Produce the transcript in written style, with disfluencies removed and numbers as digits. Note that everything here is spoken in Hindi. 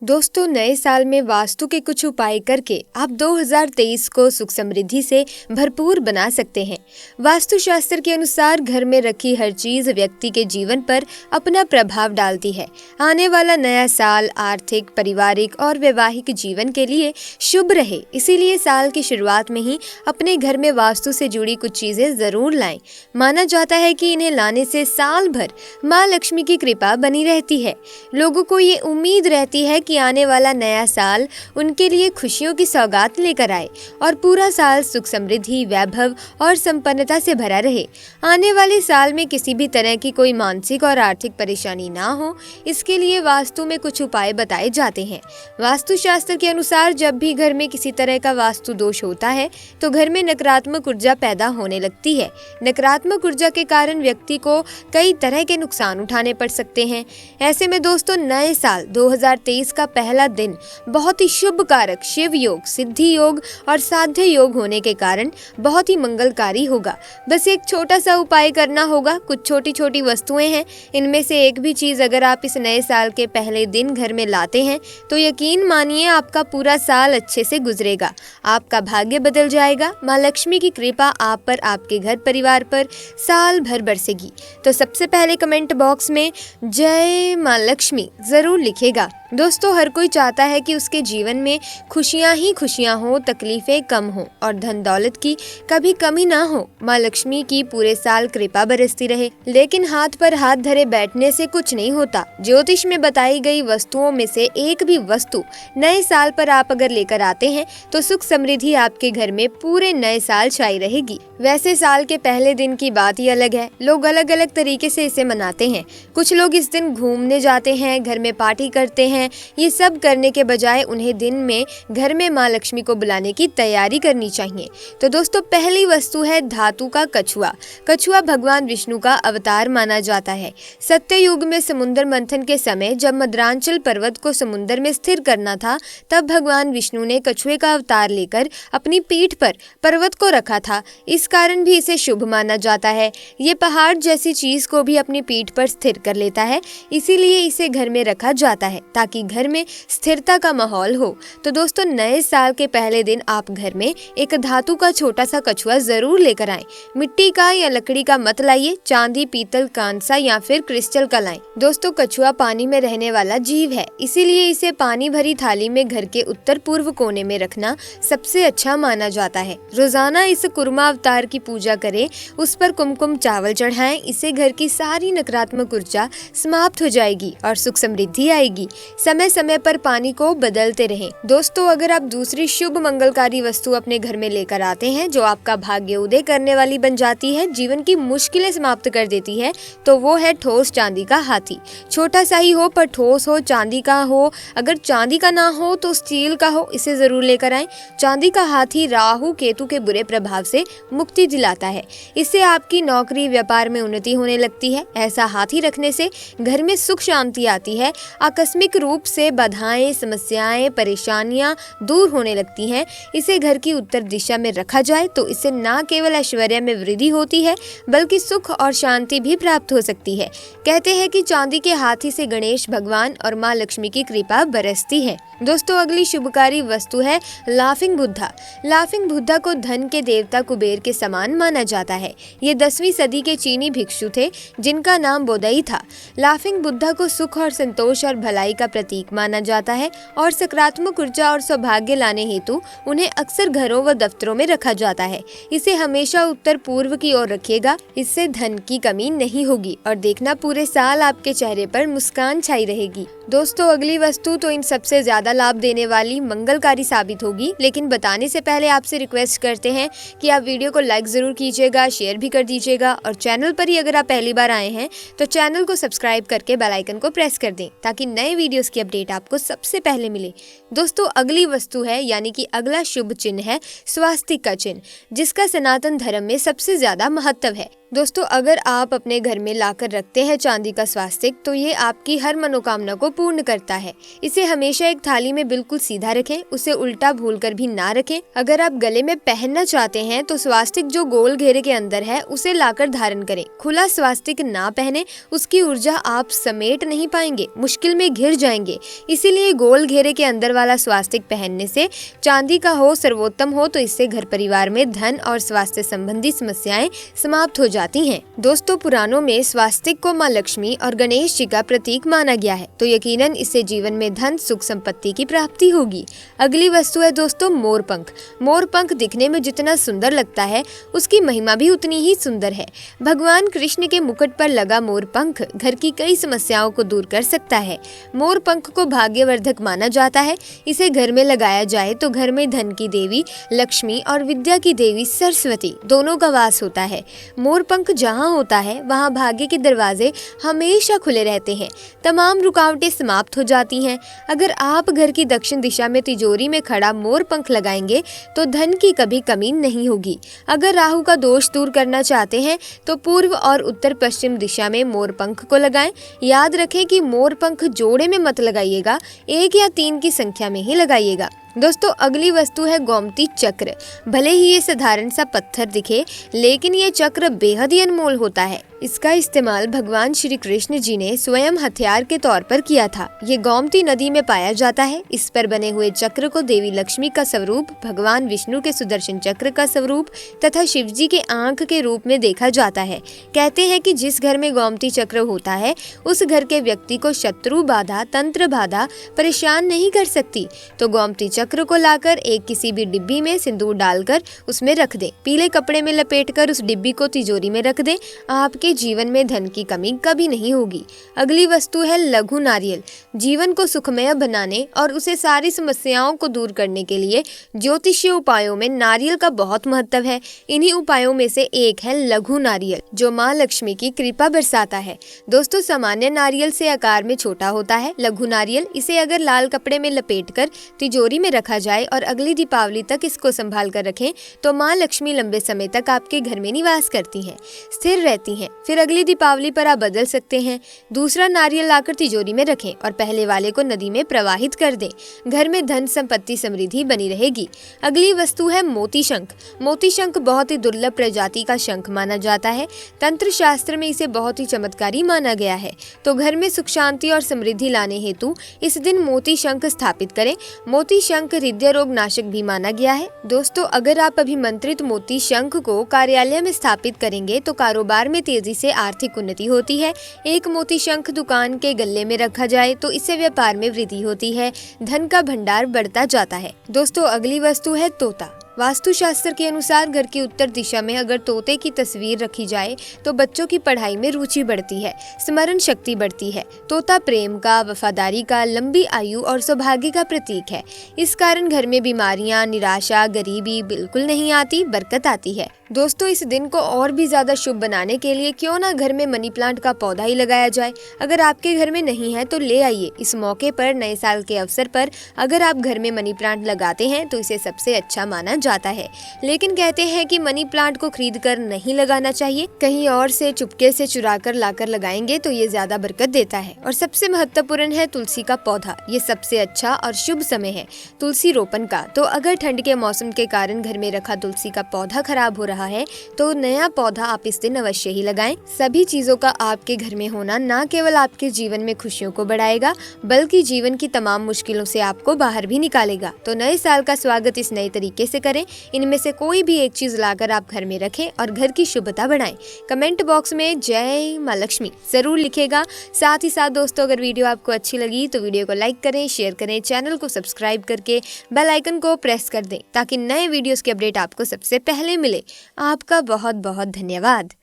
दोस्तों, नए साल में वास्तु के कुछ उपाय करके आप 2023 को सुख समृद्धि से भरपूर बना सकते हैं। वास्तु शास्त्र के अनुसार घर में रखी हर चीज व्यक्ति के जीवन पर अपना प्रभाव डालती है। आने वाला नया साल आर्थिक, पारिवारिक और वैवाहिक जीवन के लिए शुभ रहे, इसीलिए साल की शुरुआत में ही अपने घर में वास्तु से जुड़ी कुछ चीजें जरूर लाएं। माना जाता है कि इन्हें लाने से साल भर माँ लक्ष्मी की कृपा बनी रहती है। लोगों को ये उम्मीद रहती है कि आने वाला नया साल उनके लिए खुशियों की सौगात लेकर आए और पूरा साल सुख समृद्धि, वैभव और संपन्नता से भरा रहे। आने वाले साल में किसी भी तरह की कोई मानसिक और आर्थिक परेशानी ना हो, इसके लिए वास्तु में कुछ उपाय बताए जाते हैं। वास्तु शास्त्र के अनुसार जब भी घर में किसी तरह का वास्तु दोष होता है तो घर में नकारात्मक ऊर्जा पैदा होने लगती है। नकारात्मक ऊर्जा के कारण व्यक्ति को कई तरह के नुकसान उठाने पड़ सकते हैं। ऐसे में दोस्तों, नए साल 2023 का पहला दिन बहुत ही शुभ कारक शिव योग, सिद्धि योग और साध्य योग होने के कारण बहुत ही मंगलकारी होगा। बस एक छोटा सा उपाय करना होगा। कुछ छोटी छोटी वस्तुएं हैं, इनमें से एक भी चीज अगर आप इस नए साल के पहले दिन घर में लाते हैं तो यकीन मानिए आपका पूरा साल अच्छे से गुजरेगा। आपका भाग्य बदल जाएगा। माँ लक्ष्मी की कृपा आप पर, आपके घर परिवार पर साल भर बरसेगी। तो सबसे पहले कमेंट बॉक्स में जय माँ लक्ष्मी जरूर लिखेगा। दोस्तों, हर कोई चाहता है कि उसके जीवन में खुशियां ही खुशियां हो, तकलीफें कम हो और धन दौलत की कभी कमी ना हो। माँ लक्ष्मी की पूरे साल कृपा बरसती रहे। लेकिन हाथ पर हाथ धरे बैठने से कुछ नहीं होता। ज्योतिष में बताई गई वस्तुओं में से एक भी वस्तु नए साल पर आप अगर लेकर आते हैं तो सुख समृद्धि आपके घर में पूरे नए साल छाई रहेगी। वैसे साल के पहले दिन की बात ही अलग है। लोग अलग अलग तरीके से इसे मनाते हैं। कुछ लोग इस दिन घूमने जाते हैं, घर में पार्टी करते हैं। ये सब करने के बजाय उन्हें दिन में घर में माँ लक्ष्मी को बुलाने की तैयारी करनी चाहिए। तो दोस्तों, पहली वस्तु है धातु का कछुआ। कछुआ भगवान विष्णु का अवतार माना जाता है। सत्य युग में समुद्र मंथन के समय जब मद्रांचल पर्वत को समुद्र में स्थिर करना था, तब भगवान विष्णु ने कछुए का अवतार लेकर अपनी पीठ पर पर्वत को रखा था। इस कारण भी इसे शुभ माना जाता है। ये पहाड़ जैसी चीज को भी अपनी पीठ पर स्थिर कर लेता है, इसीलिए इसे घर में रखा जाता है ताकि घर में स्थिरता का माहौल हो। तो दोस्तों, नए साल के पहले दिन आप घर में एक धातु का छोटा सा कछुआ जरूर लेकर आएं। मिट्टी का या लकड़ी का मत लाइए, चांदी, पीतल, कांसा या फिर क्रिस्टल का लाएं। दोस्तों, कछुआ पानी में रहने वाला जीव है, इसीलिए इसे पानी भरी थाली में घर के उत्तर पूर्व कोने में रखना सबसे अच्छा माना जाता है। रोजाना इस कुर्मा अवतार की पूजा करें, उस पर कुमकुम चावल चढ़ाएं। इससे घर की सारी नकारात्मक ऊर्जा समाप्त हो जाएगी और सुख समृद्धि आएगी। समय समय पर पानी को बदलते रहें। दोस्तों, अगर आप दूसरी शुभ मंगलकारी वस्तु अपने घर में लेकर आते हैं जो आपका भाग्य उदय करने वाली बन जाती है, जीवन की मुश्किलें समाप्त कर देती है, तो वो है ठोस चांदी का हाथी। छोटा सा ही हो पर ठोस हो, चांदी का हो। अगर चांदी का ना हो तो स्टील का हो, इसे जरूर लेकर आएं। चांदी का हाथी राहु केतु के बुरे प्रभाव से मुक्ति दिलाता है। इससे आपकी नौकरी, व्यापार में उन्नति होने लगती है। ऐसा हाथी रखने से घर में सुख शांति आती है। आकस्मिक रूप से बाधाएं, समस्याएं, परेशानियां दूर होने लगती हैं। इसे घर की उत्तर दिशा में रखा जाए तो इससे न केवल ऐश्वर्य में वृद्धि होती है बल्कि सुख और शांति भी प्राप्त हो सकती है। कहते हैं कि चांदी के हाथी से गणेश भगवान और माँ लक्ष्मी की कृपा बरसती है। दोस्तों, अगली शुभकारी वस्तु है लाफिंग बुद्धा। लाफिंग बुद्धा को धन के देवता कुबेर के समान माना जाता है। ये 10वीं सदी के चीनी भिक्षु थे जिनका नाम बोदई था। लाफिंग बुद्धा को सुख और संतोष और भलाई का प्रतीक माना जाता है और सकारात्मक ऊर्जा और सौभाग्य लाने हेतु उन्हें अक्सर घरों व दफ्तरों में रखा जाता है। इसे हमेशा उत्तर पूर्व की ओर रखिएगा, इससे धन की कमी नहीं होगी और देखना पूरे साल आपके चेहरे पर मुस्कान छाई रहेगी। दोस्तों, अगली वस्तु तो इन सबसे ज्यादा लाभ देने वाली मंगलकारी साबित होगी, लेकिन बताने से पहले आपसे रिक्वेस्ट करते हैं कि आप वीडियो को लाइक जरूर कीजिएगा, शेयर भी कर दीजिएगा और चैनल पर ही अगर आप पहली बार आए हैं तो चैनल को सब्सक्राइब करके बेल आइकन को प्रेस कर दें ताकि नए वीडियोस की अपडेट आपको सबसे पहले मिले। दोस्तों, अगली वस्तु है यानी कि अगला शुभ चिन्ह है स्वास्तिक का चिन्ह, जिसका सनातन धर्म में सबसे ज्यादा महत्व है। दोस्तों, अगर आप अपने घर में लाकर रखते हैं चांदी का स्वास्तिक, तो ये आपकी हर मनोकामना को पूर्ण करता है। इसे हमेशा एक थाली में बिल्कुल सीधा रखें, उसे उल्टा भूलकर भी ना रखें। अगर आप गले में पहनना चाहते हैं तो स्वास्तिक जो गोल घेरे के अंदर है उसे लाकर धारण करें। खुला स्वास्तिक ना पहने, उसकी ऊर्जा आप समेट नहीं पाएंगे, मुश्किल में घिर जाएंगे। इसीलिए गोल घेरे के अंदर वाला स्वास्तिक पहनने से, चांदी का हो, सर्वोत्तम हो, तो इससे घर परिवार में धन और स्वास्थ्य संबंधी समस्याएं समाप्त हो जाती हैं। दोस्तों, पुराणों में स्वास्तिक को माँ लक्ष्मी और गणेश जी का प्रतीक माना गया है, तो यकीनन इससे जीवन में धन, सुख, संपत्ति की प्राप्ति होगी। अगली वस्तु है दोस्तों मोरपंख। मोरपंख दिखने में जितना सुंदर लगता है, उसकी महिमा भी उतनी ही सुंदर है। भगवान कृष्ण के मुकुट पर लगा मोरपंख घर की कई समस्याओं को दूर कर सकता है। मोरपंख को भाग्यवर्धक माना जाता है। इसे घर में लगाया जाए तो घर में धन की देवी लक्ष्मी और विद्या की देवी सरस्वती दोनों का वास होता है। मोरपंख जहाँ होता है वहाँ भाग्य के दरवाजे हमेशा खुले रहते हैं, तमाम रुकावटें समाप्त हो जाती हैं। अगर आप घर की दक्षिण दिशा में तिजोरी में खड़ा मोरपंख लगाएंगे तो धन की कभी कमी नहीं होगी। अगर राहु का दोष दूर करना चाहते हैं तो पूर्व और उत्तर पश्चिम दिशा में मोरपंख को लगाएं। याद रखें कि मोरपंख जोड़े में मत लगाइएगा, 1 या 3 की संख्या में ही लगाइएगा। दोस्तों, अगली वस्तु है गोमती चक्र। भले ही ये साधारण सा पत्थर दिखे, लेकिन ये चक्र बेहद ही अनमोल होता है। इसका इस्तेमाल भगवान श्री कृष्ण जी ने स्वयं हथियार के तौर पर किया था। ये गोमती नदी में पाया जाता है। इस पर बने हुए चक्र को देवी लक्ष्मी का स्वरूप, भगवान विष्णु के सुदर्शन चक्र का स्वरूप तथा शिव जी के आंख के रूप में देखा जाता है। कहते हैं कि जिस घर में गोमती चक्र होता है, उस घर के व्यक्ति को शत्रु बाधा, तंत्र बाधा परेशान नहीं कर सकती। तो गोमती चक्र को लाकर एक किसी भी डिब्बी में सिंदूर डालकर उसमें रख दें। पीले कपड़े में लपेटकर उस डिब्बी को तिजोरी में रख दें। आपके जीवन में धन की कमी कभी नहीं होगी। अगली वस्तु है लघु नारियल। जीवन को सुखमय बनाने और उसे सारी समस्याओं को दूर करने के लिए ज्योतिषीय उपायों में नारियल का बहुत महत्व है। इन्हीं उपायों में से एक है लघु नारियल, जो माँ लक्ष्मी की कृपा बरसाता है। दोस्तों, सामान्य नारियल से आकार में छोटा होता है लघु नारियल। इसे अगर लाल कपड़े में लपेटकर तिजोरी में रखा जाए और अगली दीपावली तक इसको संभाल कर रखें तो माँ लक्ष्मी लंबे समय तक आपके घर में निवास करती हैं, स्थिर रहती हैं। फिर अगली दीपावली पर आप बदल सकते हैं। दूसरा नारियल लाकर तिजोरी में रखें और पहले वाले को नदी में प्रवाहित कर दें। घर में धन, संपत्ति, समृद्धि बनी रहेगी। अगली वस्तु है मोती शंख। मोती शंख बहुत ही दुर्लभ प्रजाति का शंख माना जाता है। तंत्र शास्त्र में इसे बहुत ही चमत्कारी माना गया है। तो घर में सुख, शांति और समृद्धि लाने हेतु इस दिन मोती शंख स्थापित करें। मोती शंख हृदय रोग नाशक भी माना गया है। दोस्तों, अगर आप अभिमंत्रित मोती शंख को कार्यालय में स्थापित करेंगे तो कारोबार में तेजी से आर्थिक उन्नति होती है। एक मोती शंख दुकान के गल्ले में रखा जाए तो इससे व्यापार में वृद्धि होती है, धन का भंडार बढ़ता जाता है। दोस्तों, अगली वस्तु है तोता। वास्तुशास्त्र के अनुसार घर की उत्तर दिशा में अगर तोते की तस्वीर रखी जाए तो बच्चों की पढ़ाई में रुचि बढ़ती है, स्मरण शक्ति बढ़ती है। तोता प्रेम का, वफादारी का, लंबी आयु और सौभाग्य का प्रतीक है। इस कारण घर में बीमारियां, निराशा, गरीबी बिल्कुल नहीं आती, बरकत आती है। दोस्तों, इस दिन को और भी ज्यादा शुभ बनाने के लिए क्यों ना घर में मनी प्लांट का पौधा ही लगाया जाए। अगर आपके घर में नहीं है तो ले आइए। इस मौके पर, नए साल के अवसर पर अगर आप घर में मनी प्लांट लगाते हैं तो इसे सबसे अच्छा माना जाता है। लेकिन कहते हैं कि मनी प्लांट को खरीद कर नहीं लगाना चाहिए, कहीं और से चुपके से चुरा कर लाकर लगाएंगे तो ये ज्यादा बरकत देता है। और सबसे महत्वपूर्ण है तुलसी का पौधा। ये सबसे अच्छा और शुभ समय है तुलसी रोपण का। तो अगर ठंड के मौसम के कारण घर में रखा तुलसी का पौधा खराब हो रहा है तो नया पौधा आप इस दिन अवश्य ही लगाएं। सभी चीजों का आपके घर में होना न केवल आपके जीवन में खुशियों को बढ़ाएगा, बल्कि जीवन की तमाम मुश्किलों से आपको बाहर भी निकालेगा। तो नए साल का स्वागत इस नए तरीके से करें। इनमें से कोई भी एक चीज लाकर आप घर में रखें और घर की शुभता बढ़ाएं। कमेंट बॉक्स में जय माँ लक्ष्मी जरूर लिखेगा। साथ ही साथ दोस्तों, अगर वीडियो आपको अच्छी लगी तो वीडियो को लाइक करें, शेयर करें, चैनल को सब्सक्राइब करके बेल आइकन को प्रेस कर दें ताकि नए वीडियोस की अपडेट आपको सबसे पहले मिले। आपका बहुत बहुत धन्यवाद।